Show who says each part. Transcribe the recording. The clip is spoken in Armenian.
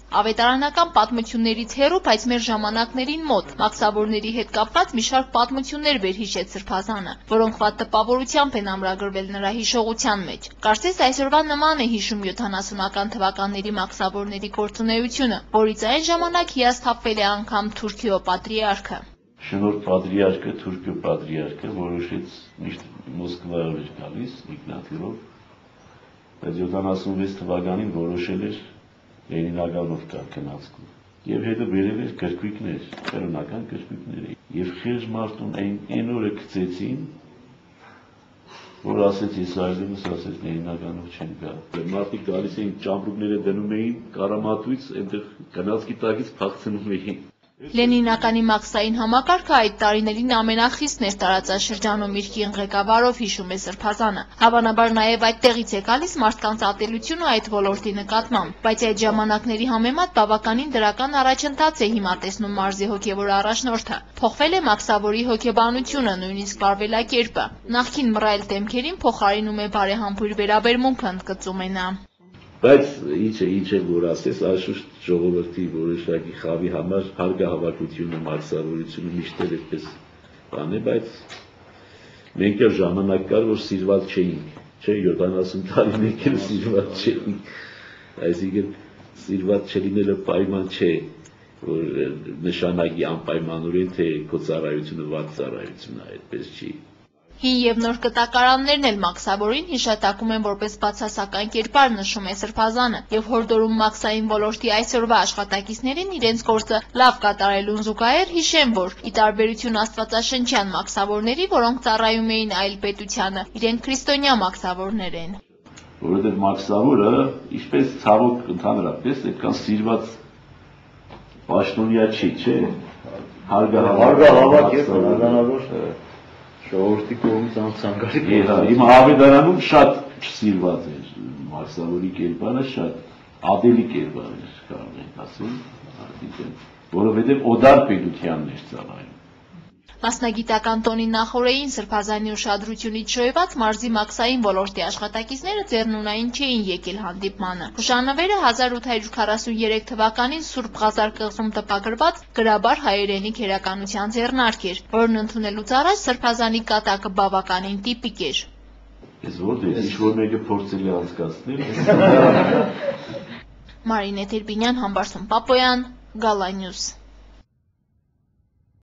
Speaker 1: Ավետարանական պատմություններից հեռու, բայց մեր ժամանակներին մոտ, մաքսավորների հետ կապված մի շարք պատմություններ վերհիշեց Սրբազանը, որոնք վատ տպավորությամբ են ամրագրվել նրա հիշողության մեջ։ Կարծես այսօրվա նման է հիշում 70-ական թվականների մաքսավորների գործունեությունը, որից այն ժամանակ հիասթափվել է անգամ Թուրքիո պատրիարքը։
Speaker 2: Շնորհ պատրիարքը, Թուրքիո պատրիարքը որոշեց միշտ Մոսկվայով էր գալիս ինքնաթիռով, բայց 76 թվականին որոշել էր Լենինագրանով գնացքում։ Եվ հետո բերել էր կրկույկներ, կրոնական կրկույկներ։ Եվ խեղճ մարդուն այն օրը գցեցին, որ ասեց ես այլևս ասեց Լենինագրանով չեն գա։ Մարդիկ գալիս էին ճամպրուկները դնում էին կարամատույց, այնտեղ գնացքի տակից փախցնում էին։
Speaker 1: Լենինականի մաքսային համակարգը այդ տարիներին ամենախիստն էր տարածաշրջանում իր կին ղեկավարով, հիշում է Սրբազանը։ Հավանաբար նաև այդտեղից է գալիս մարդկանց ատելությունը այդ ոլորտի նկատմամբ, բայց այդ ժամանակների համեմատ բավականին դրական առաջընթաց է հիմա տեսնում մարզի հոգևոր առաջնորդը։ Փոխվել է մաքսավորի հոգեբանությունը, նույնիսկ վարվելակերպը։ Նախկին մռայլ դեմքերին փոխարինում է բարեհամբույր վերաբերմունքը, ընդգծում է նա։
Speaker 2: Բայց ինչ է որ ասես անշուշտ ժողովրդի որոշակի խավի համար հարգահավաքությունը, մաքսավորությունը միշտ էլ այդպես բան է, բայց մենք էլ ժամանակ կար, որ սիրված չէինք, չէ 70 տարի մենք էլ սիրված չէինք, այսինքն սիրված չլինելը պայման չէ, որ նշանակի անպայմանորեն թե քո ծառայությունը վատ ծառայություն է, այդպես չի։
Speaker 1: Հին և նոր կտակարաններն էլ մաքսավորին հիշատակում են որպես բացասական կերպար, նշում է Սրբազանը, և հորդորում մաքսային ոլորտի այսօրվա աշխատակիցներին իրենց գործը լավ կատարելուն զուգահեռ հիշեն, որ ի տարբերություն աստվածաշնչյան մաքսավորների, որոնք ծառայում էին այլ պետությանը, իրենք քրիստոնյա մաքսավորներ են։
Speaker 2: Որովհետև մաքսավորը, ինչպես ցավոք ընդհանրապես, այդքան սիրված պաշտոնյա չի, չէ։
Speaker 3: Հարգահավաք է, բնականաբար ժողովրդի կողմից անցանկալի։
Speaker 2: Իմ ավետարանում շատ սիրված էր մաքսավորի կերպարը, շատ ադելի կերպար էր, կարող ենք ասել, որովհետև օդար պետությանն էր ծառայում։
Speaker 1: Մասնագիտական տոնի նախօրեին Սրբազանի ուշադրությունից շոյված մարզի մաքսային ոլորտի աշխատակիցները ձեռնունային չէին եկել հանդիպմանը։ Հուշանվերը 1843 թվականին Սուրբ Ղազար կղզում տպագրված գրաբար հայերենի քերականության ձեռնարկ էր, որն ընդունելուց առաջ Սրբազանի կատակը բավականին տիպիկ էր։
Speaker 2: Ես որտե՞ղ ինչ-որ մեկը փորձել է անցկացնել։
Speaker 1: Մարինե Տերբինյան, Համբարձում Պապոյան, Գալա Նյուզ։